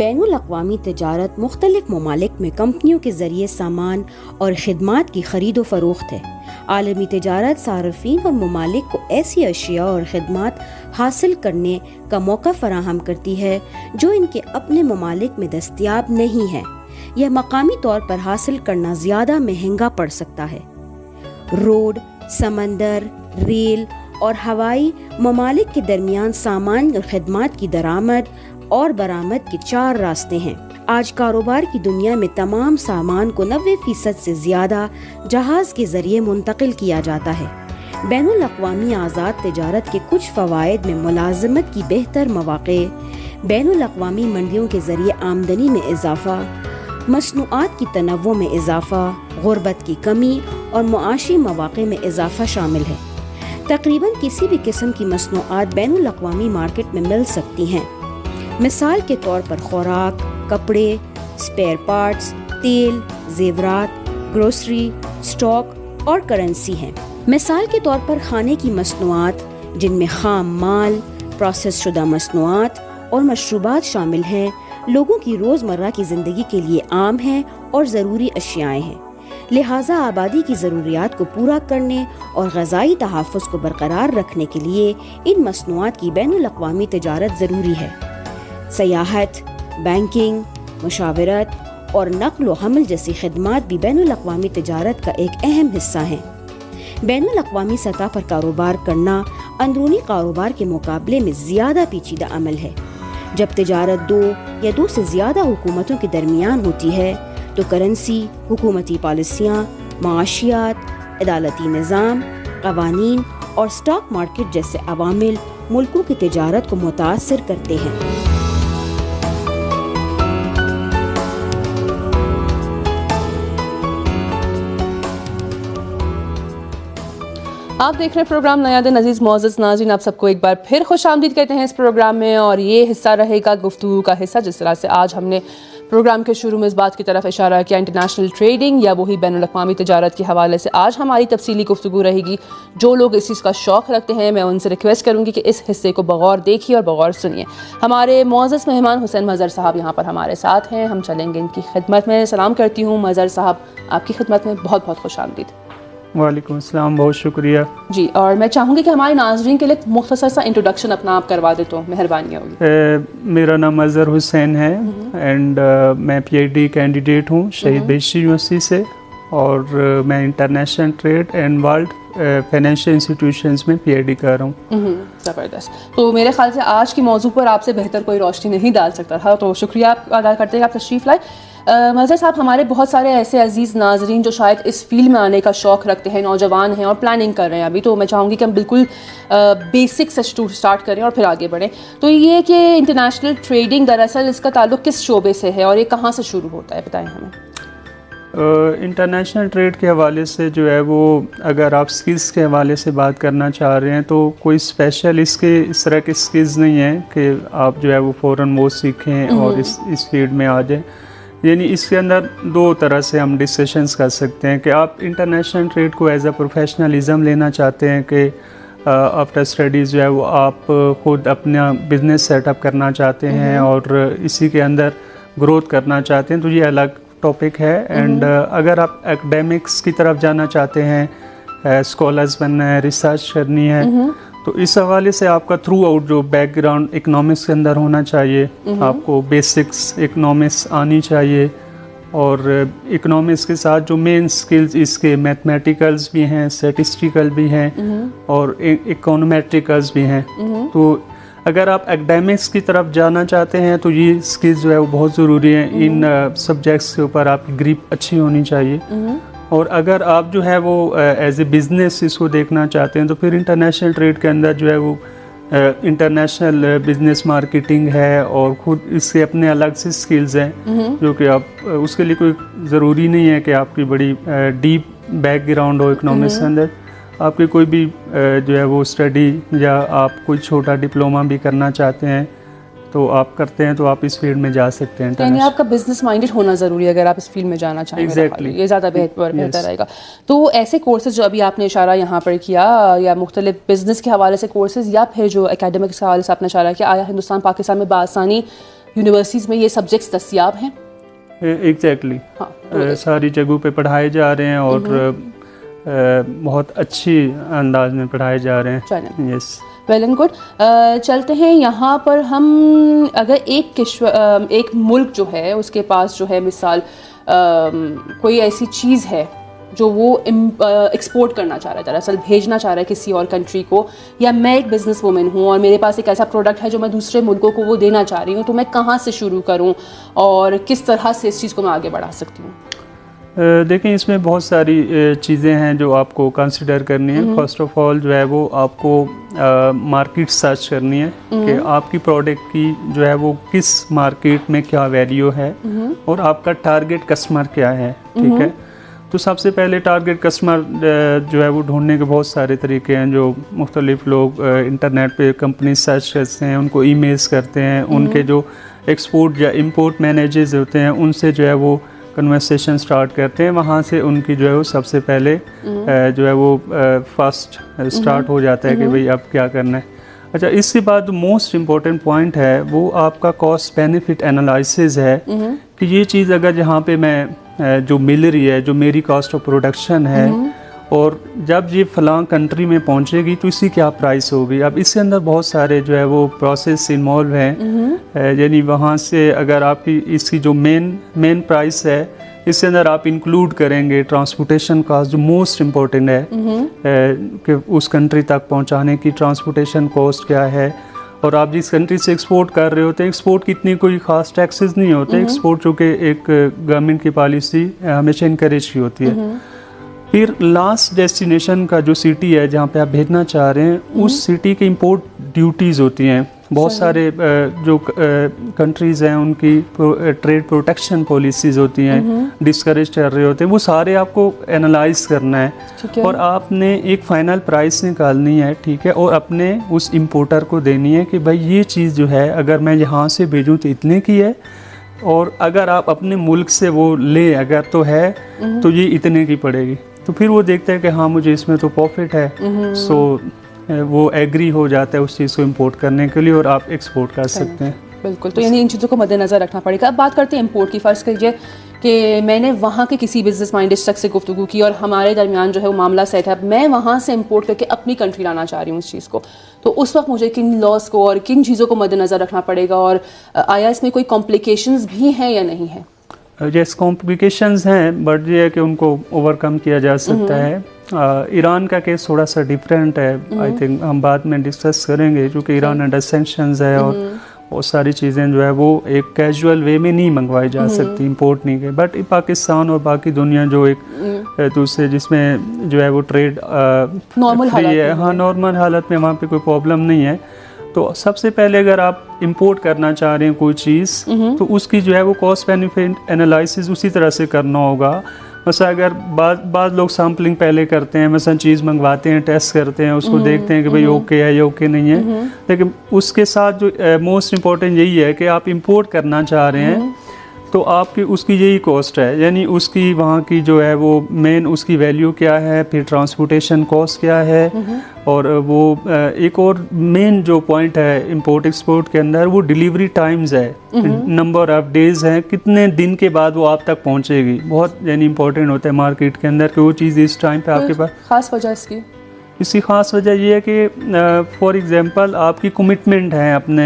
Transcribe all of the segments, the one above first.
बैनुल अक़वामी तिजारत मुख्तलिफ ममालिक में कंपनियों के ज़रिए सामान और ख़िदमात की खरीद व फ़रोख्त है। आलमी तिजारत सार्फिन और ममालिक को ऐसी अशिया और ख़िदमात हासिल करने का मौका फराहम करती है जो इनके अपने ममालिक में दस्तयाब नहीं है। यह मकामी तौर पर हासिल करना ज़्यादा महंगा पड़ सकता है। रोड, समंदर, रेल और हवाई ममालिक के दरमियान सामान और ख़िदमात की दरामद और बरामद के 4 रास्ते हैं। आज कारोबार की दुनिया में तमाम सामान को 90% से ज़्यादा जहाज़ के ज़रिए मुंतकिल किया जाता है। बैनुल अक़वामी आज़ाद तिजारत के कुछ फ़वाइद में मुलाज़मत की बेहतर मौक़े, बैनुल अक़वामी मंडियों के ज़रिए आमदनी में इजाफ़ा, मसनूआत की तनव्वुअ में इजाफ़ा, गुर्बत की कमी और मुआशी मौक़े में इजाफ़ा शामिल है। तकरीबन किसी भी किस्म की मसनूआत बैनुल अक़वामी मार्केट में मिल सकती हैं। मिसाल के तौर पर खुराक, कपड़े, स्पेयर पार्ट्स, तेल, जेवरात, ग्रोसरी, स्टॉक और करेंसी हैं। मिसाल के तौर पर खाने की मसनूआत जिनमें खाम माल, प्रोसेस शुदा मसनूआत और मशरूबात शामिल हैं, लोगों की रोज़मर्रा की ज़िंदगी के लिए आम हैं और ज़रूरी अशियाएँ हैं। लिहाजा आबादी की ज़रूरियात को पूरा करने और ग़ज़ाई तहफ़्फ़ुज़ को बरकरार रखने के लिए इन मसनूआत की बैनुल अक़वामी तिजारत ज़रूरी है। सयाहत, बैंकिंग, मुशावरत और नक़्ल व हमल जैसी खिदमात भी बैनुल अक़वामी तिजारत का एक अहम हिस्सा हैं। बैनुल अक़वामी सतह पर कारोबार करना अंदरूनी कारोबार के मुकाबले में ज़्यादा पेचीदा अमल है। जब तिजारत 2 या 2 से ज़्यादा हुकूमतों के दरमियान होती है तो करेंसी, हुकूमती पॉलिसियाँ, माशियात, अदालती निज़ाम, क़वानीन और स्टॉक मार्केट जैसे अवामिल मुल्कों की तिजारत को मुतासिर करते हैं। आप देख रहे हैं प्रोग्राम नया दिन। अजीज़ मोअज़्ज़ज़ नाज़रीन, आप सबको एक बार फिर खुशामदीद कहते हैं इस प्रोग्राम में। और ये हिस्सा रहेगा गुफ्तगू का हिस्सा। जिस तरह से आज हमने प्रोग्राम के शुरू में इस बात की तरफ इशारा किया, इंटरनेशनल ट्रेडिंग या वही बैनुल अक़वामी तिजारत के हवाले से आज हमारी तफसीली गुफ्तगू रहेगी। जो लोग इस चीज़ का शौक़ रखते हैं, मैं उनसे रिक्वेस्ट करूँगी कि इस हिस्से को बगौर देखिए और बगौर सुनिए। हमारे मोअज़्ज़ज़ मेहमान हुसैन मज़हर साहब यहाँ पर हमारे साथ हैं। हम चलेंगे इनकी खिदमत में। सलाम करती हूँ मज़हर साहब, आपकी खिदमत में बहुत बहुत खुशामदीद। वालेकुम अस्सलाम, बहुत शुक्रिया जी। और मैं चाहूँगी कि हमारे नाज़रीन के लिए एक मुख्तसर सा इंट्रोडक्शन अपना आप करवा दे तो मेहरबानी होगी। मेरा नाम मज़हर हुसैन है एंड मैं PhD कैंडिडेट हूँ शहीद बेशी यूनिवर्सिटी से और मैं international trade and world financial institutions में PhD कर रहा हूँ। ज़बरदस्त। तो मेरे ख्याल से आज की मौजू पर आपसे बेहतर कोई रोशनी नहीं डाल सकता था, तो शुक्रिया अदा करते हैं आप तशरीफ़ लाए। मज़हर साहब, हमारे बहुत सारे ऐसे अजीज़ नाज़रीन जो शायद इस फील्ड में आने का शौक़ रखते हैं, नौजवान हैं और प्लानिंग कर रहे हैं अभी, तो मैं चाहूँगी कि हम बिल्कुल बेसिक से स्टार्ट करें और फिर आगे बढ़ें। तो ये कि इंटरनेशनल ट्रेडिंग दरअसल इसका ताल्लुक़ किस शोबे से है और ये कहाँ से शुरू होता है, बताएं हमें। इंटरनेशनल ट्रेड के हवाले से जो है वो, अगर आप स्किल्स के हवाले से बात करना चाह रहे हैं तो कोई स्पेशल इस तरह के स्किल्स नहीं है कि आप जो है वो फ़ौरन वो सीखें और इस फील्ड में आ जाएं। यानी इसके अंदर 2 तरह से हम डिस्कशंस कर सकते हैं कि आप इंटरनेशनल ट्रेड को एज अ प्रोफेशनलिज्म लेना चाहते हैं कि आफ्टर स्टडीज़ जो है वो आप ख़ुद अपना बिज़नेस सेटअप करना चाहते हैं और इसी के अंदर ग्रोथ करना चाहते हैं, तो ये अलग टॉपिक है। एंड अगर आप एकेडमिक्स की तरफ जाना चाहते हैं, स्कॉलर्स बनना है, रिसर्च करनी है, तो इस हवाले से आपका थ्रू आउट जो बैकग्राउंड इकोनॉमिक्स के अंदर होना चाहिए। आपको बेसिक्स इकोनॉमिक्स आनी चाहिए और इकोनॉमिक्स के साथ जो मेन स्किल्स इसके मैथमेटिकल्स भी हैं, स्टैटिस्टिकल भी हैं और इकोनोमेट्रिकल्स भी हैं। तो अगर आप एकेडमिक्स की तरफ जाना चाहते हैं तो ये स्किल्स जो है वो बहुत ज़रूरी है। इन सब्जेक्ट्स के ऊपर आपकी ग्रिप अच्छी होनी चाहिए। और अगर आप जो है वो एज ए बिज़नेस इसको देखना चाहते हैं तो फिर इंटरनेशनल ट्रेड के अंदर जो है वो इंटरनेशनल बिज़नेस मार्केटिंग है और ख़ुद इसके अपने अलग से स्किल्स हैं जो कि आप उसके लिए कोई ज़रूरी नहीं है कि आपकी बड़ी डीप बैकग्राउंड हो इकोनॉमिक्स के अंदर। आपकी कोई भी जो है वो स्टडी या आप कोई छोटा डिप्लोमा भी करना चाहते हैं तो आप करते हैं तो आप इस फील्ड में जा सकते हैं। यानी आपका बिजनेस माइंडेड होना ज़रूरी है अगर आप इस फील्ड में जाना चाहें। Exactly. ये ज़्यादा बेहतर रहेगा। तो ऐसे कोर्सेज जो अभी आपने इशारा यहाँ पर किया या मुख्तलिफ बिजनेस के हवाले से कोर्सेज या फिर जो एकेडमिक्स के हवाले से आपने इशारा किया, आया हिंदुस्तान पाकिस्तान में बआसानी यूनिवर्सिटीज़ में ये सब्जेक्ट्स दस्तियाब हैं? एग्जैक्टली हाँ, सारी जगहों पे पढ़ाए जा रहे हैं और बहुत अच्छी अंदाज में पढ़ाए जा रहे हैं। Yes, well and good. चलते हैं यहाँ पर हम, अगर एक मुल्क जो है उसके पास जो है मिसाल कोई ऐसी चीज़ है जो वो एक्सपोर्ट करना चाह रहा है, दरअसल भेजना चाह रहा है किसी और कंट्री को, या मैं एक बिज़नेस वूमेन हूँ और मेरे पास एक ऐसा प्रोडक्ट है जो मैं दूसरे मुल्कों को वो देना चाह रही हूँ, तो मैं कहाँ से शुरू करूँ और किस तरह से इस चीज़ को मैं आगे बढ़ा सकती हूँ? देखें, इसमें बहुत सारी चीज़ें हैं जो आपको कंसिडर करनी है। फर्स्ट ऑफ ऑल जो है वो आपको मार्केट सर्च करनी है कि आपकी प्रोडक्ट की जो है वो किस मार्केट में क्या वैल्यू है और आपका टारगेट कस्टमर क्या है। ठीक है, तो सबसे पहले टारगेट कस्टमर जो है वो ढूंढने के बहुत सारे तरीके हैं जो मुख्तलिफ लोग इंटरनेट पे कंपनी सर्च करते हैं, उनको ईमेल्स करते हैं, उनके जो एक्सपोर्ट या इंपोर्ट मैनेजर्स होते हैं उनसे जो है वो कन्वर्सेशन स्टार्ट करते हैं। वहाँ से उनकी जो है वो सबसे पहले जो है वो फर्स्ट स्टार्ट हो जाता है कि भाई अब क्या करना है। अच्छा, इसके बाद मोस्ट इम्पॉर्टेंट पॉइंट है वो आपका कॉस्ट बेनिफिट एनालिसिस है कि ये चीज़ अगर जहाँ पे मैं जो मिल रही है, जो मेरी कॉस्ट ऑफ प्रोडक्शन है, और जब ये फ़लाँ कंट्री में पहुंचेगी तो इसकी क्या प्राइस होगी। अब इसके अंदर बहुत सारे जो है वो प्रोसेस इन्वॉल्व हैं, यानी वहाँ से अगर आपकी इसकी जो मेन प्राइस है इसके अंदर आप इंक्लूड करेंगे ट्रांसपोर्टेशन कॉस्ट, जो मोस्ट इम्पोर्टेंट है कि उस कंट्री तक पहुँचाने की ट्रांसपोर्टेशन कॉस्ट क्या है। और आप जिस कंट्री से एक्सपोर्ट कर रहे होते हैं, एक्सपोर्ट की इतनी कोई ख़ास टैक्सेस नहीं होते, एक्सपोर्ट जो कि एक गवर्नमेंट की पॉलिसी हमेशा इनकरेज की होती है। फिर लास्ट डेस्टिनेशन का जो सिटी है जहाँ पे आप भेजना चाह रहे हैं, उस सिटी की इंपोर्ट ड्यूटीज़ होती हैं। बहुत सारे जो कंट्रीज़ हैं उनकी ट्रेड प्रोटेक्शन पॉलिसीज़ होती हैं, डिस्करेज कर रहे होते हैं, वो सारे आपको एनालाइज करना है और आपने एक फ़ाइनल प्राइस निकालनी है। ठीक है, और अपने उस इंपोर्टर को देनी है कि भाई ये चीज़ जो है अगर मैं यहाँ से भेजूँ तो इतने की है, और अगर आप अपने मुल्क से वो ले अगर तो है तो ये इतने की पड़ेगी। तो फिर वो देखते हैं कि हाँ मुझे इसमें तो प्रॉफिट है, सो वो एग्री हो जाता है उस चीज़ को इंपोर्ट करने के लिए और आप एक्सपोर्ट कर सकते हैं। बिल्कुल, तो यानी इन चीज़ों को मद्देनज़र रखना पड़ेगा। अब बात करते हैं इंपोर्ट की। फ़र्ज़ कीजिए कि मैंने वहाँ के किसी बिजनेस माइंडेड शख्स से गुफ्तगू की और हमारे दरमियान जो है वो मामला सेट है, मैं वहाँ से इंपोर्ट करके अपनी कंट्री लाना चाह रही हूँ उस चीज़ को, तो उस वक्त मुझे किन लॉस को और किन चीज़ों को मद्देनज़र रखना पड़ेगा, और आया इसमें कोई कॉम्प्लिकेशंस भी हैं या नहीं है? जैसे कॉम्प्लिकेशंस हैं, बट ये है कि उनको ओवरकम किया जा सकता है। ईरान का केस थोड़ा सा डिफरेंट है, आई थिंक हम बाद में डिस्कस करेंगे, क्योंकि ईरान अंडर सैंक्शंस है और बहुत सारी चीज़ें जो है वो एक कैजुअल वे में नहीं मंगवाई जा सकती, इंपोर्ट नहीं के। बट पाकिस्तान और बाकी दुनिया जो एक दूसरे जिसमें जो है वो ट्रेड नॉर्मल फ्री है, हाँ नॉर्मल हालत में, वहाँ पे कोई प्रॉब्लम नहीं है। तो सबसे पहले अगर आप इंपोर्ट करना चाह रहे हैं कोई चीज़, तो उसकी जो है वो कॉस्ट बेनिफिट एनालिसिस उसी तरह से करना होगा। वैसे अगर बाद लोग सैम्पलिंग पहले करते हैं, मसलन चीज़ मंगवाते हैं, टेस्ट करते हैं, उसको देखते हैं कि भाई ओके है या ओके नहीं है, लेकिन उसके साथ जो मोस्ट इम्पॉर्टेंट यही है कि आप इंपोर्ट करना चाह रहे हैं तो आपकी उसकी यही कॉस्ट है, यानी उसकी वहाँ की जो है वो मेन उसकी वैल्यू क्या है, फिर ट्रांसपोर्टेशन कॉस्ट क्या है, और वो एक और मेन जो पॉइंट है इंपोर्ट एक्सपोर्ट के अंदर वो डिलीवरी टाइम्स है, नंबर ऑफ डेज हैं, कितने दिन के बाद वो आप तक पहुँचेगी। बहुत यानी इंपॉर्टेंट होता है मार्केट के अंदर कि वो चीज़ इस टाइम पे आपके पास। खास वजह इसकी ख़ास वजह ये है कि फॉर एग्जांपल आपकी कमिटमेंट है अपने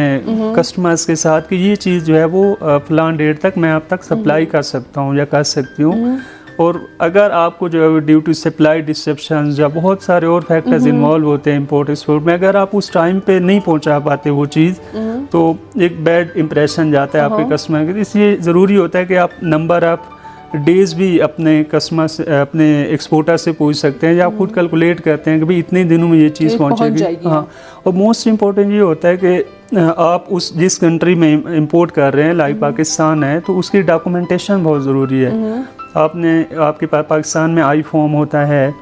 कस्टमर्स के साथ कि ये चीज़ जो है वो फलां डेट तक मैं आप तक सप्लाई कर सकता हूँ या कर सकती हूँ, और अगर आपको जो है ड्यू टू सप्लाई डिसरप्शन या बहुत सारे और फैक्टर्स इन्वॉल्व होते हैं इंपोर्ट एक्सपोर्ट में, अगर आप उस टाइम पे नहीं पहुँचा पाते वो चीज़, तो एक बैड इंप्रेशन जाता है आपके कस्टमर के। इसलिए ज़रूरी होता है कि आप नंबर ऑफ डेज भी अपने कस्टमर से, अपने एक्सपोर्टर से पूछ सकते हैं, या आप खुद कैलकुलेट करते हैं कि भाई इतने दिनों में ये चीज़ पहुंचेगी। हाँ, और मोस्ट इम्पोर्टेंट ये होता है कि आप उस जिस कंट्री में इंपोर्ट कर रहे हैं, लाइक पाकिस्तान है, तो उसकी डॉक्यूमेंटेशन बहुत ज़रूरी है। आपके पास पाकिस्तान में आई फॉर्म होता है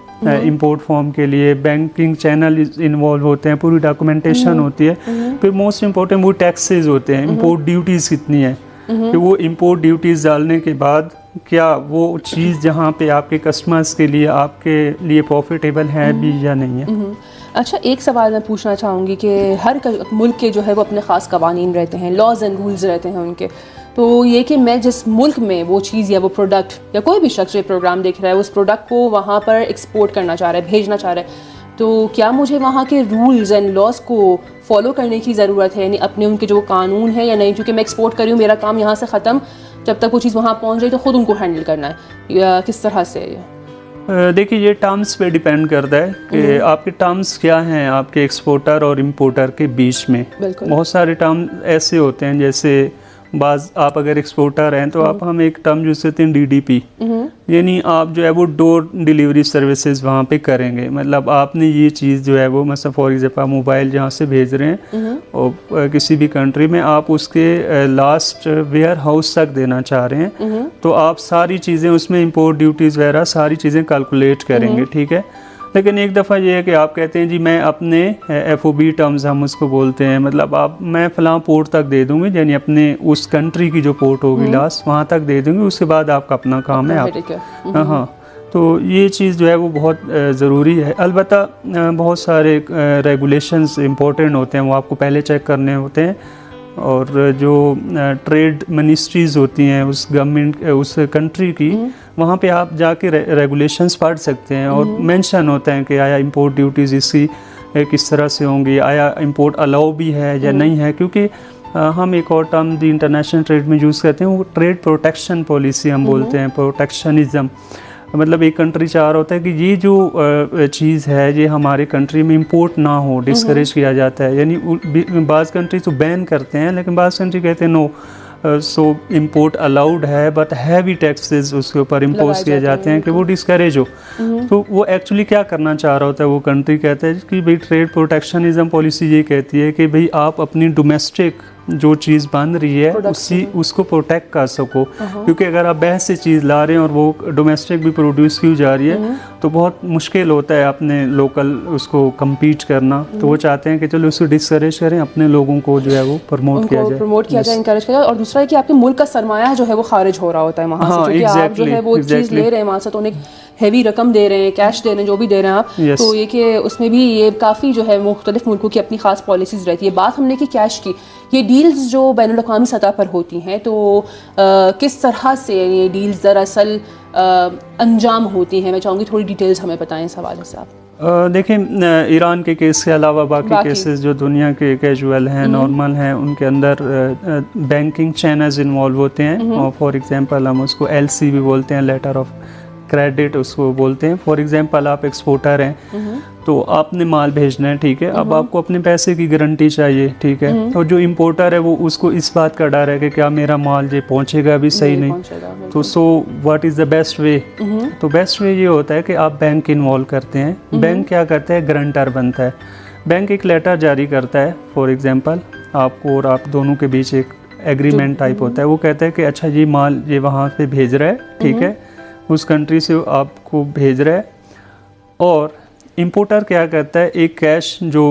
इंपोर्ट फॉर्म के लिए, बैंकिंग चैनल इन्वॉल्व होते हैं, पूरी डॉक्यूमेंटेशन होती है। फिर मोस्ट इम्पोर्टेंट वो टैक्सेस होते हैं, इंपोर्ट ड्यूटीज़ कितनी है, कि वो इंपोर्ट ड्यूटीज़ डालने के बाद क्या वो चीज़ जहाँ पे आपके कस्टमर्स के लिए आपके लिए प्रॉफिटेबल है भी या नहीं है। अच्छा, एक सवाल मैं पूछना चाहूँगी कि हर मुल्क के जो है वो अपने ख़ास कवानीन रहते हैं, लॉज एंड रूल्स रहते हैं उनके। तो ये कि मैं जिस मुल्क में वो चीज़ या वो प्रोडक्ट या कोई भी शख्स ये प्रोग्राम देख रहा है उस प्रोडक्ट को वहाँ पर एक्सपोर्ट करना चाह रहा है, भेजना चाह रहा है, तो क्या मुझे वहाँ के रूल्स एंड लॉज को फॉलो करने की ज़रूरत है, यानी अपने उनके जो कानून है या नहीं? क्योंकि मैं एक्सपोर्ट कर रही हूँ, मेरा काम यहाँ से ख़त्म, जब तक वो चीज़ वहाँ पहुँच जाए तो ख़ुद उनको हैंडल करना है, या किस तरह से? देखिए, ये टर्म्स पे डिपेंड करता है कि आपके टर्म्स क्या हैं आपके एक्सपोर्टर और इंपोर्टर के बीच में। बहुत सारे टर्म ऐसे होते हैं, जैसे बाज आप अगर एक्सपोर्टर हैं तो आप हम एक टर्म यूज़ करते हैं DDP, यानी आप जो है वो डोर डिलीवरी सर्विसेज वहाँ पे करेंगे। मतलब आपने ये चीज़ जो है वो, मतलब फॉर एग्जांपल मोबाइल जहाँ से भेज रहे हैं और किसी भी कंट्री में आप उसके लास्ट वेयर हाउस तक देना चाह रहे हैं, तो आप सारी चीज़ें उसमें इंपोर्ट ड्यूटीज़ वगैरह सारी चीज़ें कैलकुलेट करेंगे, ठीक है। लेकिन एक दफ़ा ये है कि आप कहते हैं जी मैं अपने FOB टर्म्स हम उसको बोलते हैं, मतलब आप मैं फ़लाँ पोर्ट तक दे दूँगी, यानी अपने उस कंट्री की जो पोर्ट होगी लास्ट वहाँ तक दे दूँगी, उसके बाद आपका अपना काम है आप। हाँ, तो ये चीज़ जो है वो बहुत ज़रूरी है। अलबत्ता बहुत सारे रेगुलेशंस इंपॉर्टेंट होते हैं, वो आपको पहले चेक करने होते हैं, और जो ट्रेड मिनिस्ट्रीज़ होती हैं उस गवर्नमेंट उस कंट्री की, वहाँ पे आप जाके रेगुलेशंस पढ़ सकते हैं, और मेंशन होता है कि आया इंपोर्ट ड्यूटीज़ इसकी किस तरह से होंगी, आया इंपोर्ट अलाउ भी है या नहीं है। क्योंकि हम एक और टर्म दी इंटरनेशनल ट्रेड में यूज़ करते हैं, वो ट्रेड प्रोटेक्शन पॉलिसी हम बोलते हैं, प्रोटेक्शनिज़म। मतलब एक कंट्री चाह रहा होता है कि ये जो चीज़ है ये हमारे कंट्री में इंपोर्ट ना हो, डिस्करेज किया जाता है। यानी बाज़ कंट्री तो बैन करते हैं, लेकिन बाज़ कंट्री कहते हैं नो, सो इंपोर्ट अलाउड है, बट हैवी टैक्सेस उसके ऊपर इम्पोज किए जाते हैं कि वो डिस्करेज हो। तो वो एक्चुअली क्या करना चाह रहा होता है वो कंट्री, कहता है कि भाई ट्रेड प्रोटेक्शनिज्म पॉलिसी ये कहती है कि भाई आप अपनी डोमेस्टिक जो चीज़ बन रही है उसको प्रोटेक्ट कर सको, क्योंकि अगर आप बाहर से चीज़ ला रहे हैं और वो डोमेस्टिक भी प्रोड्यूस की जा रही है तो बहुत मुश्किल होता है अपने लोकल उसको कम्पीट करना। तो वो चाहते हैं कि चलो उसको डिस्करेज करें, अपने लोगों को जो है वो प्रमोट किया जाए, इनकरेज किया जाए। और दूसरा है कि आपके मुल्क का सरमाया जो है वो खारिज हो रहा होता है वहाँ से, क्योंकि आप जो है वो चीज़ ले रहे हैं वहाँ से, तो उन्हें हैवी रकम दे रहे हैं, कैश दे रहे हैं, जो भी दे रहे हैं आप, तो ये कि उसमें भी ये काफ़ी जो है मुख्तलिफ मुल्कों की अपनी ख़ास पॉलिसीज़ रहती है। बात हमने की कैश की, ये डील्स जो बैनुल-अक़वामी सतह पर होती हैं, तो किस तरह से ये डील्स दरअसल अंजाम होती हैं? मैं चाहूँगी थोड़ी डिटेल्स हमें बताएं इस हवाले से आप। देखें, ईरान के केस के अलावा बाकी केसेस जो दुनिया के कैजुअल हैं, नॉर्मल हैं, उनके अंदर बैंकिंग चैनल्स इन्वॉल्व होते हैं। और फॉर एग्जांपल हम उसको LC भी बोलते हैं, लेटर ऑफ क्रेडिट उसको बोलते हैं। फॉर एग्जांपल आप एक्सपोर्टर हैं तो आपने माल भेजना है, ठीक है, अब आपको अपने पैसे की गारंटी चाहिए, ठीक है, और जो इंपोर्टर है वो उसको इस बात का डर है कि क्या मेरा माल ये पहुंचेगा भी सही नहीं, तो so what is the best way? तो बेस्ट वे ये होता है कि आप बैंक इन्वॉल्व करते हैं। बैंक क्या करता है? गारंटर बनता है। बैंक एक लेटर जारी करता है, फॉर एग्जांपल आपको और आप दोनों के बीच एक एग्रीमेंट टाइप होता है। वो कहता है कि अच्छा ये माल ये वहाँ पे भेज रहा है, ठीक है, उस कंट्री से आपको भेज रहा है, और इंपोर्टर क्या करता है, एक कैश जो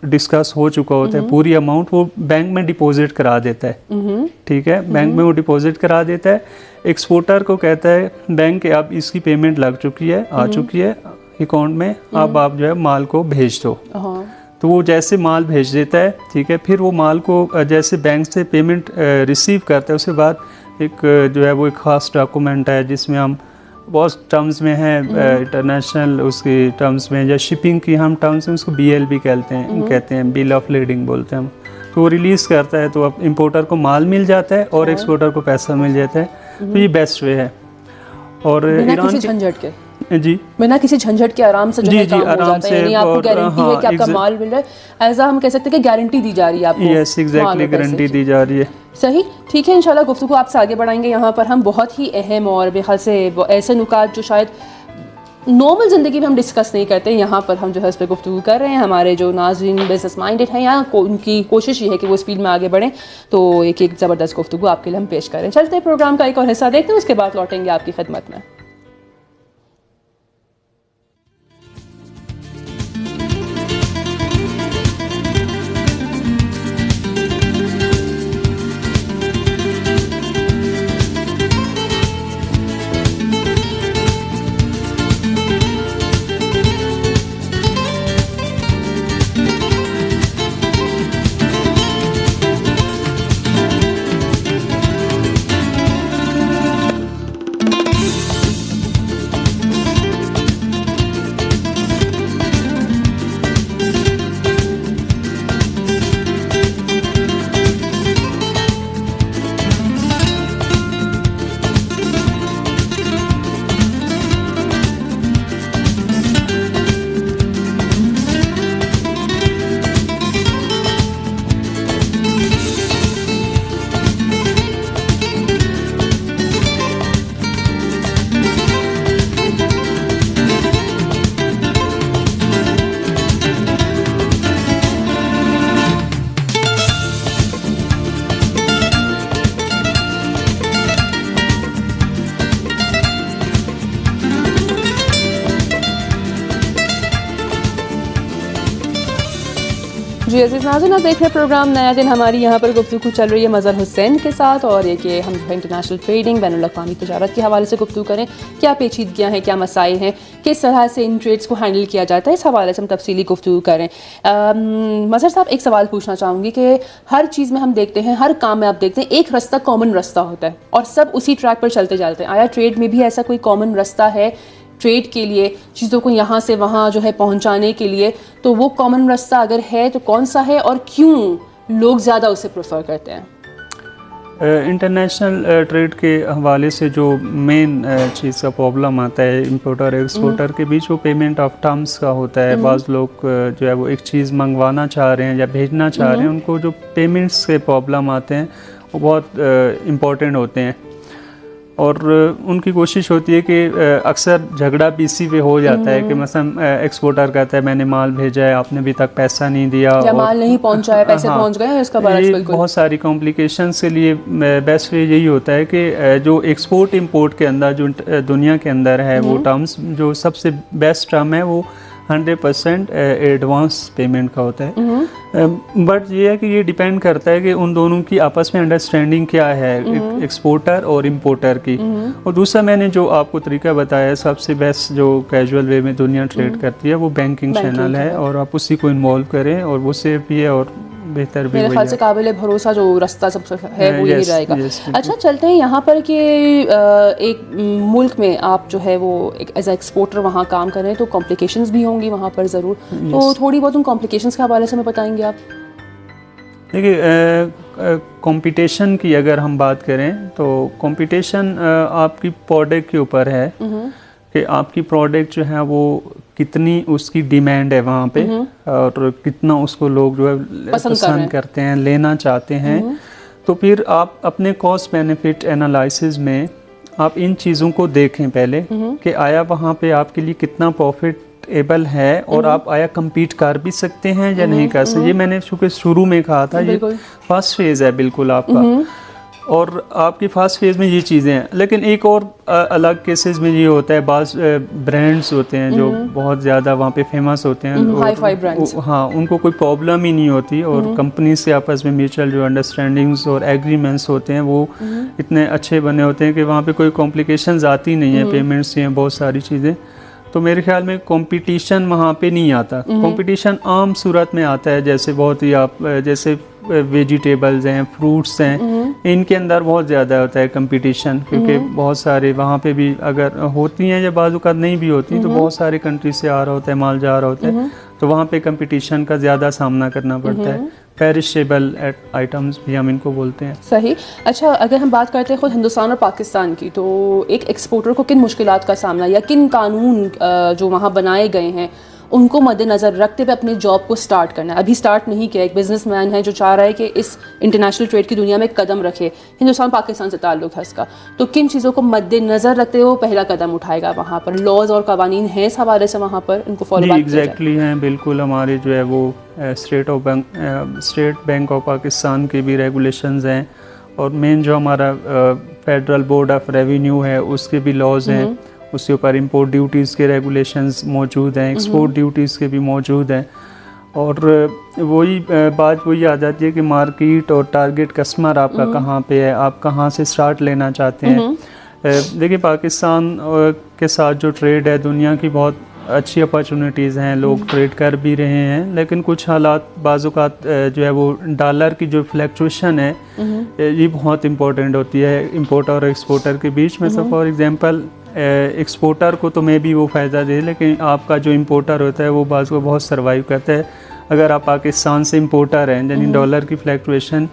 डिस्कस हो चुका होता है पूरी अमाउंट वो बैंक में डिपॉजिट करा देता है, ठीक है, बैंक में वो डिपॉजिट करा देता है। एक्सपोर्टर को कहता है बैंक के अब इसकी पेमेंट लग चुकी है, आ चुकी है अकाउंट में, अब आप जो है माल को भेज दो। तो वो जैसे माल भेज देता है, ठीक है, फिर वो माल को जैसे बैंक से पेमेंट रिसीव करता है, उसके बाद एक जो है वो एक ख़ास डॉक्यूमेंट है जिसमें हम बहुत टर्म्स में है इंटरनेशनल उसकी टर्म्स में, या शिपिंग की हम टर्म्स में उसको BLB कहते हैं, बिल ऑफ लीडिंग बोलते हैं हम। तो वो रिलीज़ करता है, तो अब इंपोर्टर को माल मिल जाता है और एक्सपोर्टर को पैसा मिल जाता है। तो ये बेस्ट वे है। और ईरान झंझट के जी बिना किसी झंझट के आराम से जो है काम हो जाता है, यानी आपको गारंटी है कि आपका माल मिल रहा है, ऐसा हम कह सकते हैं कि गारंटी दी जा रही है आपको। यस, एग्जैक्टली, गारंटी दी जा रही है। सही, ठीक है, इंशाल्लाह गुफ्तगू आपसे आगे बढ़ाएंगे। यहाँ पर हम बहुत ही अहम और बेख्याल से ऐसे नुकात जो शायद नॉर्मल ज़िंदगी में हम डिस्कस नहीं करते, यहाँ पर हम जो है उस पर गुफ्तगू कर रहे हैं। हमारे जो नाज़रीन बिजनेस माइंडेड हैं यहाँ उनकी कोशिश ये है कि वो इस फील्ड में आगे बढ़ें, तो एक ज़बरदस्त गुफ्तगू आपके लिए हम पेश करें। चलते हैं प्रोग्राम का एक और हिस्सा देखते हैं, उसके बाद लौटेंगे आपकी खिदमत में। जी अज़ीज़ नाज़रीन, आप देख रहे हैं प्रोग्राम नया दिन। हमारी यहाँ पर गुफ्तगू चल रही है मज़हर हुसैन के साथ, और ये कि हम इंटरनेशनल ट्रेडिंग, बैनुल-अक़वामी तजारत के हवाले से गुफ्तगू करें। क्या पेचीदगियाँ हैं, क्या मसाइल हैं, किस तरह से इन ट्रेड्स को हैंडल किया जाता है, इस हवाले से हम तफसीली गुफ्तगू करें। मज़हर साहब, एक सवाल पूछना चाहूँगी कि हर चीज़ में हम देखते हैं, हर काम में आप देखते हैं एक रास्ता, कॉमन रास्ता होता है और सब उसी ट्रैक पर चलते जाते हैं। आया ट्रेड में भी ऐसा कोई कॉमन रास्ता है ट्रेड के लिए, चीज़ों को यहाँ से वहाँ जो है पहुँचाने के लिए? तो वो कॉमन रास्ता अगर है तो कौन सा है और क्यों लोग ज़्यादा उसे प्रेफर करते हैं? इंटरनेशनल ट्रेड के हवाले से जो मेन चीज़ का प्रॉब्लम आता है इंपोर्टर एक्सपोर्टर के बीच, वो पेमेंट ऑफ टर्म्स का होता है। बाज़ लोग जो है वो एक चीज़ मंगवाना चाह रहे हैं या भेजना चाह रहे हैं, उनको जो पेमेंट्स के प्रॉब्लम आते हैं वो बहुत इम्पोर्टेंट होते हैं, और उनकी कोशिश होती है कि अक्सर झगड़ा भी इसी पे हो जाता है कि मसलन एक्सपोर्टर कहता है मैंने माल भेजा है, आपने अभी तक पैसा नहीं दिया, या माल नहीं पहुंचा है, पैसे पहुंच गए हैं, इसका बरक्स। बिल्कुल, बहुत सारी कॉम्प्लिकेशंस के लिए बेस्ट वे यही होता है कि जो एक्सपोर्ट इंपोर्ट के अंदर जो दुनिया के अंदर है, वो टर्म्स जो सबसे बेस्ट टर्म है वो 100% एडवांस पेमेंट का होता है। बट ये है कि ये डिपेंड करता है कि उन दोनों की आपस में अंडरस्टैंडिंग क्या है, एक्सपोर्टर और इंपोर्टर की। और दूसरा, मैंने जो आपको तरीका बताया है, सबसे बेस्ट जो कैजुअल वे में दुनिया ट्रेड करती है वो बैंकिंग चैनल है, और आप उसी को इन्वॉल्व करें, और वो सेफ भी है और बेहतर भी। मेरे ख्याल से काबिल भरोसा जो रास्ता सबसे है वो यही रहेगा। अच्छा, चलते हैं यहाँ पर कि एक मुल्क में आप जो है वो एक एज ए एक्सपोर्टर वहाँ काम कर रहे हैं, तो कॉम्प्लिकेशंस भी होंगी वहाँ पर ज़रूर। तो थोड़ी बहुत उन कॉम्प्लिकेशंस के हवाले से हमें बताएंगे आप? देखिए, कंपटीशन की अगर हम बात करें तो कंपटीशन आपकी प्रोडक्ट के ऊपर है कि आपकी प्रोडक्ट जो है वो कितनी उसकी डिमांड है वहाँ पे, और कितना उसको लोग जो है पसंद करते हैं, लेना चाहते हैं। तो फिर आप अपने कॉस्ट बेनिफिट एनालिसिस में आप इन चीज़ों को देखें पहले कि आया वहाँ पे आपके लिए कितना प्रॉफिटेबल है, और आप आया compete कर भी सकते हैं या नहीं कर सकते। ये मैंने चूँकि शुरू में कहा था, ये फर्स्ट फेज़ है बिल्कुल आपका, और आपकी फर्स्ट फेज़ में ये चीज़ें हैं। लेकिन एक और अलग केसेस में ये होता है, बाज़ ब्रांड्स होते हैं जो बहुत ज़्यादा वहाँ पे फेमस होते हैं, हाई-फाई ब्रांड्स, हाँ, उनको कोई प्रॉब्लम ही नहीं होती, और कंपनी से आपस में म्यूचुअल जो अंडरस्टैंडिंग्स और एग्रीमेंट्स होते हैं वो इतने अच्छे बने होते हैं कि वहाँ पे कोई कॉम्प्लिकेशंस आती नहीं है, पेमेंट्स हैं, बहुत सारी चीज़ें। तो मेरे ख्याल में कंपटीशन वहाँ पे नहीं आता। कंपटीशन आम सूरत में आता है, जैसे बहुत ही आप जैसे वेजिटेबल्स हैं, फ्रूट्स हैं, इनके अंदर बहुत ज़्यादा होता है कंपटीशन, क्योंकि बहुत सारे वहाँ पे भी अगर होती हैं या बाज़ औक़ात नहीं भी होती, तो बहुत सारे कंट्री से आ रहा होता है, माल जा रहा होता है, तो वहाँ पे कंपटीशन का ज़्यादा सामना करना पड़ता है। पेरिशेबल आइटम्स भी हम इनको बोलते हैं। सही। अच्छा, अगर हम बात करते हैं खुद हिंदुस्तान और पाकिस्तान की, तो एक एक्सपोर्टर को किन मुश्किलात का सामना या किन कानून जो वहाँ बनाए गए हैं उनको मद्देनज़र रखते हुए अपने जॉब को स्टार्ट करना है? अभी स्टार्ट नहीं किया, एक बिजनेसमैन है जो चाह रहा है कि इस इंटरनेशनल ट्रेड की दुनिया में कदम रखे, हिंदुस्तान पाकिस्तान से ताल्लुक़ है इसका, तो किन चीज़ों को मद्देनज़र रखते हुए वो पहला कदम उठाएगा? वहाँ पर लॉज और कवानीन हैं इस हवाले से, वहाँ पर उनको फॉलो एग्जैक्टली हैं, बिल्कुल। हमारे जो है वो स्टेट बैंक ऑफ पाकिस्तान के भी रेगुलेशंस हैं, और मेन जो हमारा फेडरल बोर्ड ऑफ रेवेन्यू है उसके भी लॉज हैं, उसके ऊपर इंपोर्ट ड्यूटीज़ के रेगुलेशंस मौजूद हैं, एक्सपोर्ट ड्यूटीज़ के भी मौजूद हैं। और वही बात वही आ जाती है कि मार्केट और टारगेट कस्टमर आपका कहाँ पे है, आप कहाँ से स्टार्ट लेना चाहते हैं। देखिए, पाकिस्तान के साथ जो ट्रेड है, दुनिया की बहुत अच्छी अपॉर्चुनिटीज़ हैं, लोग ट्रेड कर भी रहे हैं, लेकिन कुछ हालात बाज़ औक़ात जो है वो डॉलर की जो फ्लक्चुएशन है ये बहुत इंपॉर्टेंट होती है इंपोर्टर और एक्सपोर्टर के बीच में। तो फॉर एग्जांपल एक्सपोर्टर को तो मे भी वो फ़ायदा दे, लेकिन आपका जो इंपोर्टर होता है वो बाज़ को बहुत सर्वाइव करता है। अगर आप पाकिस्तान से इंपोर्टर हैं, यानी डॉलर की फ्लक्चुएशन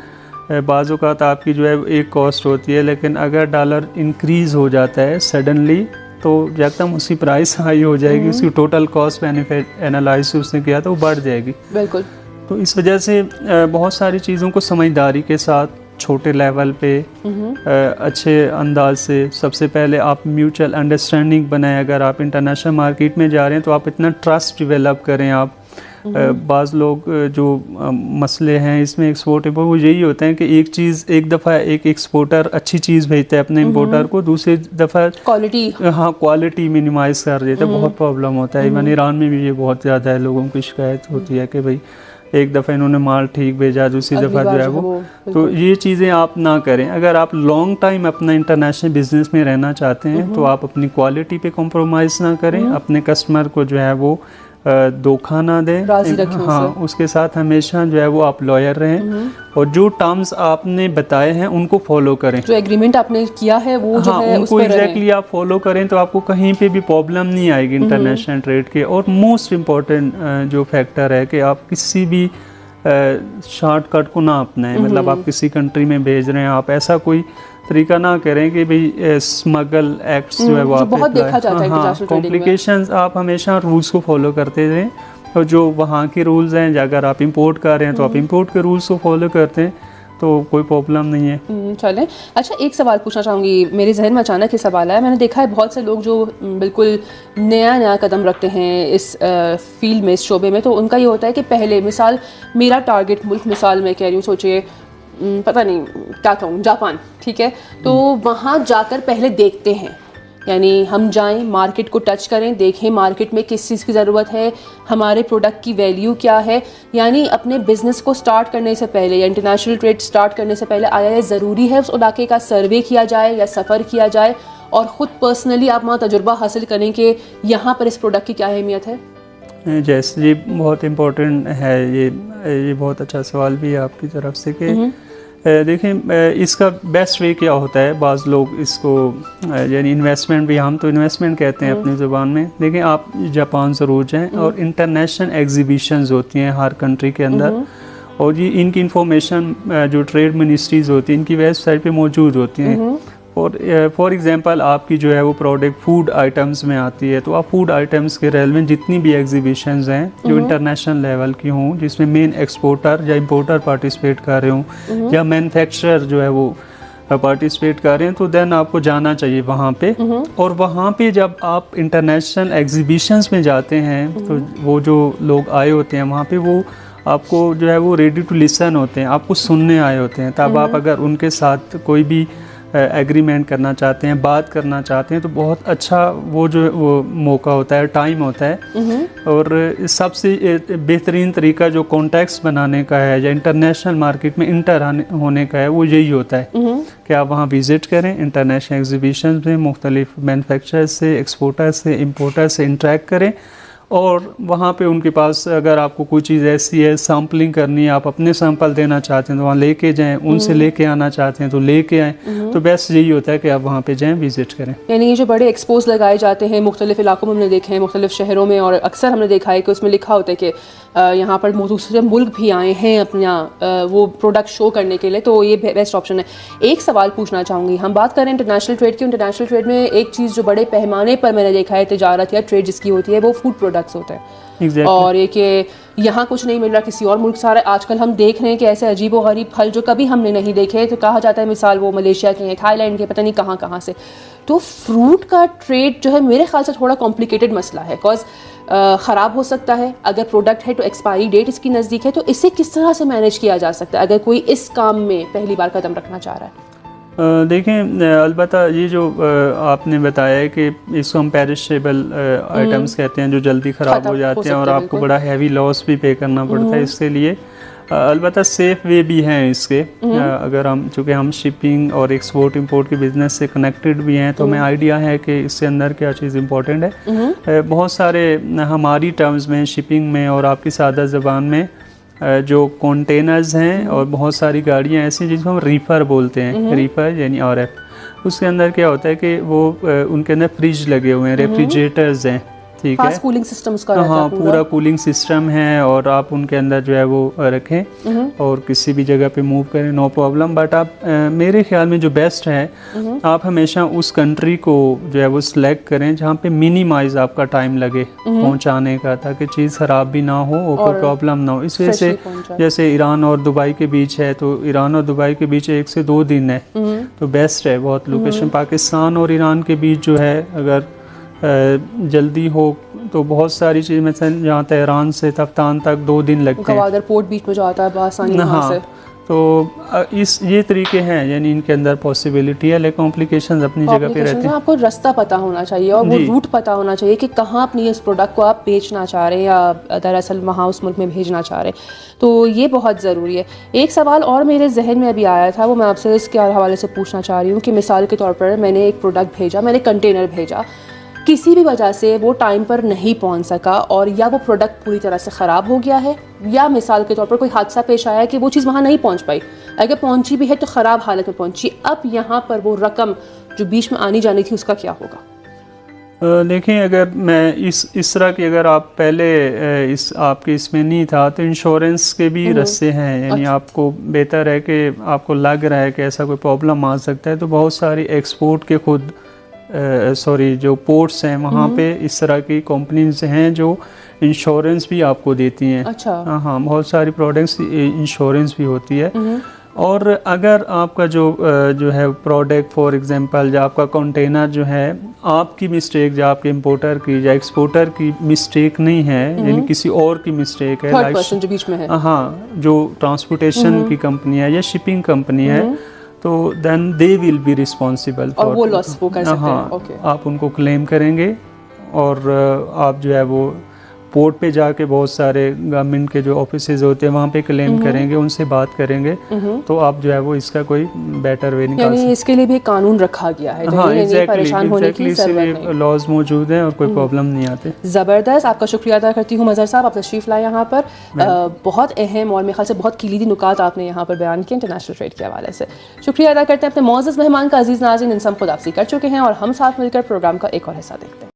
बाज़ औक़ात आपकी जो है एक कॉस्ट होती है, लेकिन अगर डॉलर इंक्रीज़ हो जाता है सडनली, तो एकदम उसकी प्राइस हाई हो जाएगी, उसकी टोटल कॉस्ट बेनिफिट एनालिसिस उसने किया तो वो बढ़ जाएगी। बिल्कुल। तो इस वजह से बहुत सारी चीज़ों को समझदारी के साथ, छोटे लेवल पे, अच्छे अंदाज से, सबसे पहले आप म्यूचुअल अंडरस्टैंडिंग बनाएं। अगर आप इंटरनेशनल मार्केट में जा रहे हैं तो आप इतना ट्रस्ट डेवलप करें। आप बाज़ लोग जो मसले हैं इसमें एक्सपोर्ट वो यही होते हैं कि एक चीज़ एक दफ़ा एक एक्सपोर्टर अच्छी चीज़ भेजता है अपने इंपोर्टर को, दूसरी दफ़ा क्वालिटी मिनिमाइज़ कर देता है, बहुत प्रॉब्लम होता है। इवन ईरान में भी ये बहुत ज़्यादा है, लोगों की शिकायत होती है कि भाई एक दफ़ा इन्होंने माल ठीक भेजा, दूसरी अगली दफ़ा जो बार है जो है वो, वो तो ये चीज़ें आप ना करें। अगर आप लॉन्ग टाइम अपना इंटरनेशनल बिजनेस में रहना चाहते हैं तो आप अपनी क्वालिटी पे कॉम्प्रोमाइज़ ना करें, अपने कस्टमर को जो है वो धोखा ना दें, राज़ी रखें हाँ उसे। उसके साथ हमेशा जो है वो आप लॉयर रहें और जो टर्म्स आपने बताए हैं उनको फॉलो करें। जो एग्रीमेंट आपने किया है वो जो हाँ है उस उनको पर रहें। एग्जैक्टली आप फॉलो करें तो आपको कहीं पे भी प्रॉब्लम नहीं आएगी इंटरनेशनल ट्रेड के। और मोस्ट इम्पॉर्टेंट जो फैक्टर है कि आप किसी भी शॉर्टकट को ना अपनाएं। मतलब आप किसी कंट्री में भेज रहे हैं, आप ऐसा कोई तरीका ना करें कि भाई स्मगल एक्ट्स जो है वो आप बहुत देखा जाता है इंटरनेशनल ट्रेडिंग में। कॉम्प्लिकेशंस। आप हमेशा रूल्स को फॉलो करते रहें और जो वहाँ के रूल्स हैं, अगर आप इंपोर्ट कर रहे हैं तो आप इंपोर्ट के रूल्स को फॉलो करते हैं तो कोई प्रॉब्लम नहीं है। चलें। अच्छा, एक सवाल पूछना चाहूँगी, मेरे जहन में अचानक ये सवाल आया। मैंने देखा है बहुत से लोग जो बिल्कुल नया कदम रखते हैं इस फील्ड में, इस शोबे में, तो उनका ये होता है कि पहले मिसाल मेरा टारगेट मुल्क, मिसाल मैं कह रही हूँ, सोचिए पता नहीं क्या कहूँ, जापान, ठीक है, तो वहाँ जाकर पहले देखते हैं, यानी हम जाएं, मार्केट को टच करें, देखें मार्केट में किस चीज़ की ज़रूरत है, हमारे प्रोडक्ट की वैल्यू क्या है। यानी अपने बिज़नेस को स्टार्ट करने से पहले या इंटरनेशनल ट्रेड स्टार्ट करने से पहले आया ये ज़रूरी है उस इलाके का सर्वे किया जाए या सफ़र किया जाए और ख़ुद पर्सनली आप वहाँ तजुर्बा हासिल करें कि यहाँ पर इस प्रोडक्ट की क्या अहमियत है। जैसे ये बहुत इम्पोर्टेंट है, ये बहुत अच्छा सवाल भी है आपकी तरफ से कि देखें इसका बेस्ट वे क्या होता है। बाज़ लोग इसको यानी इन्वेस्टमेंट भी, हम तो इन्वेस्टमेंट कहते हैं अपनी ज़ुबान में। देखें आप जापान ज़रूर जाएं और इंटरनेशनल एग्जीबिशंस होती हैं हर कंट्री के अंदर, और ये इनकी इंफॉर्मेशन जो ट्रेड मिनिस्ट्रीज़ होती हैं इनकी वेबसाइट पे मौजूद होती हैं। और फॉर एग्जांपल आपकी जो है वो प्रोडक्ट फूड आइटम्स में आती है तो आप फूड आइटम्स के रेलेवेंट जितनी भी एग्जीबिशंस हैं जो इंटरनेशनल लेवल की हों, जिसमें मेन एक्सपोर्टर या इंपोर्टर पार्टिसिपेट कर रहे हों या मैन्युफैक्चरर जो है वो पार्टिसिपेट कर रहे हैं, तो देन आपको जाना चाहिए वहाँ पे। और वहाँ पे जब आप इंटरनेशनल एग्जीबिशंस में जाते हैं तो वो जो लोग आए होते हैं वहाँ पे वो आपको जो है वो रेडी टू लिसन होते हैं, आपको सुनने आए होते हैं। तब आप अगर उनके साथ कोई भी एग्रीमेंट करना चाहते हैं, बात करना चाहते हैं, तो बहुत अच्छा वो मौका होता है, टाइम होता है। और सबसे बेहतरीन तरीका जो कॉन्टैक्ट्स बनाने का है या इंटरनेशनल मार्केट में इंटर होने का है वो यही होता है कि आप वहाँ विज़िट करें, इंटरनेशनल एग्जीबिशन में मुख्तलिफ मैन्युफैक्चरर से, एक्सपोर्टर से, इम्पोर्टर से इंटरेक्ट करें। और वहाँ पे उनके पास अगर आपको कोई चीज़ ऐसी है सैम्पलिंग करनी है, आप अपने सैंपल देना चाहते हैं तो वहाँ लेके जाएं, उनसे लेके आना चाहते हैं तो लेके आएँ। तो बेस्ट यही होता है कि आप वहाँ पे जाएं, विज़िट करें। यानी ये जो बड़े एक्सपोज लगाए जाते हैं मुख्तलिफ इलाकों में, हमने देखे हैं मुख्तलिफ शहरों में, और अक्सर हमने देखा है कि उसमें लिखा होता है कि यहाँ पर दूसरे मुल्क भी आए हैं अपना वो प्रोडक्ट शो करने के लिए, तो ये बेस्ट ऑप्शन है। एक सवाल पूछना चाहूँगी, हम बात करें इंटरनेशनल ट्रेड की। इंटरनेशनल ट्रेड में एक चीज़ जो बड़े पैमाने पर मैंने देखा है तिजारत या ट्रेड जिसकी होती है वो फूड प्रोडक्ट्स होते हैं। Exactly. और ये कि यहाँ कुछ नहीं मिल रहा किसी और मुल्क सारा, आजकल हम देख रहे हैं कि ऐसे अजीब व गरीब फल जो कभी हमने नहीं देखे, तो कहा जाता है मिसाल वो मलेशिया के हैं, थाईलैंड के, पता नहीं कहाँ से। तो फ्रूट का ट्रेड जो है मेरे ख्याल से थोड़ा कॉम्प्लिकेटेड मसला है, बिकॉज ख़राब हो सकता है। अगर प्रोडक्ट है तो एक्सपायरी डेट इसकी नज़दीक है, तो इसे किस तरह से मैनेज किया जा सकता है अगर कोई इस काम में पहली बार कदम रखना चाह रहा है? देखें अलबत्ता ये जो आपने बताया है कि इसको हम पेरिशेबल आइटम्स कहते हैं जो जल्दी ख़राब हो जाते हैं और आपको बड़ा हैवी लॉस भी पे करना पड़ता है इसके लिए। अलबत्ता सेफ वे भी हैं इसके। अगर हम, चूँकि हम शिपिंग और एक्सपोर्ट इंपोर्ट के बिज़नेस से कनेक्टेड भी हैं, तो हमें आइडिया है कि इसके अंदर क्या चीज़ इंपॉर्टेंट है। बहुत सारे हमारी टर्म्स में, शिपिंग में और आपकी सादा ज़बान में जो कंटेनर्स हैं और बहुत सारी गाड़ियाँ ऐसी जिनको हम रीफर बोलते हैं, रीफर यानी RF, उसके अंदर क्या होता है कि वो उनके अंदर फ्रिज लगे हुए हैं, रेफ्रिजरेटर्स हैं, ठीक है, कूलिंग सिस्टम उसका हाँ पूरा कूलिंग सिस्टम है, और आप उनके अंदर जो है वो रखें और किसी भी जगह पे मूव करें, नो प्रॉब्लम। बट आप मेरे ख्याल में जो बेस्ट है, आप हमेशा उस कंट्री को जो है वो सिलेक्ट करें जहाँ पे मिनिमाइज आपका टाइम लगे पहुँचाने का, ताकि चीज़ ख़राब भी ना हो और कोई प्रॉब्लम ना हो। इस वजह से जैसे ईरान और दुबई के बीच है, तो ईरान और दुबई के बीच 1 से 2 दिन है, तो बेस्ट है बहुत लोकेशन। पाकिस्तान और ईरान के बीच जो है अगर जल्दी हो तो बहुत सारी चीज़, मतलब जहाँ तेहरान से तफ्तान तक 2 दिन लगते हैं। पोर्ट बीच में जो आता है आसानी हाँ, तो ये तरीके हैं, यानी इनके अंदर पॉसिबिलिटी है, लेकिन कॉम्प्लिकेशंस अपनी जगह पे रहते हैं। आपको रास्ता पता होना चाहिए और वो रूट पता होना चाहिए कि कहाँ अपनी इस प्रोडक्ट को आप बेचना चाह रहे हैं या दरअसल वहाँ उस मुल्क में भेजना चाह रहे हैं, तो ये बहुत ज़रूरी है। एक सवाल और मेरे जहन में अभी आया था, वो मैं आपसे इसके हवाले से पूछना चाह रही हूँ कि मिसाल के तौर पर मैंने एक प्रोडक्ट भेजा, मैंने कंटेनर भेजा, किसी भी वजह से वो टाइम पर नहीं पहुंच सका और या वो प्रोडक्ट पूरी तरह से ख़राब हो गया है या मिसाल के तौर पर कोई हादसा पेश आया है कि वो चीज़ वहाँ नहीं पहुंच पाई, अगर पहुंची भी है तो ख़राब हालत में पहुंची, अब यहाँ पर वो रकम जो बीच में आनी जानी थी उसका क्या होगा? देखिए, अगर मैं इस तरह की, अगर आप पहले आपके इसमें नहीं था तो इंश्योरेंस के भी रस्ते हैं, यानी आपको बेहतर है कि आपको लग रहा है कि ऐसा कोई प्रॉब्लम आ सकता है तो बहुत सारी एक्सपोर्ट के खुद जो पोर्ट्स हैं वहाँ पे इस तरह की कंपनीज हैं जो इंश्योरेंस भी आपको देती हैं। अच्छा। हाँ, बहुत सारी प्रोडक्ट्स इंश्योरेंस भी होती है। और अगर आपका जो है प्रोडक्ट, फॉर एग्जांपल जो आपका कंटेनर जो है, आपकी मिस्टेक, जो आपके इंपोर्टर की या एक्सपोर्टर की मिस्टेक नहीं है, यानी किसी और की मिस्टेक है, थर्ड पर्सन जो बीच में है, हाँ, जो ट्रांसपोर्टेशन की कंपनी है या शिपिंग कंपनी है, तो then they will be responsible और वो लॉस वो कर सकते हैं। हाँ, आप उनको क्लेम करेंगे और आप जो है वो पोर्ट पे जाके बहुत सारे गवर्नमेंट के जो ऑफिसेज होते हैं वहाँ पे क्लेम करेंगे, उनसे बात करेंगे, तो आप जो है वो इसका कोई बेटर वे निकाल सकते हैं। इसके लिए भी कानून रखा गया है, हाँ, परेशान होने की जरूरत नहीं, लॉज मौजूद हैं और कोई प्रॉब्लम नहीं आते। ज़बरदस्त, आपका शुक्रिया अदा करती हूँ मज़हर साहब, आप तशरीफ़ लाए यहाँ पर। बहुत अहम और मेरे ख्याल से बहुत कीमती नुकात आपने यहाँ पर बयान किए इंटरनेशनल ट्रेड के हवाले से। शुक्रिया अदा करते हैं अपने मौजूद मेहमान का। अजीज़ नाज़रीन, इन सब खुद आपसी कर चुके हैं और हम साथ मिलकर प्रोग्राम का एक और हिस्सा देखते हैं।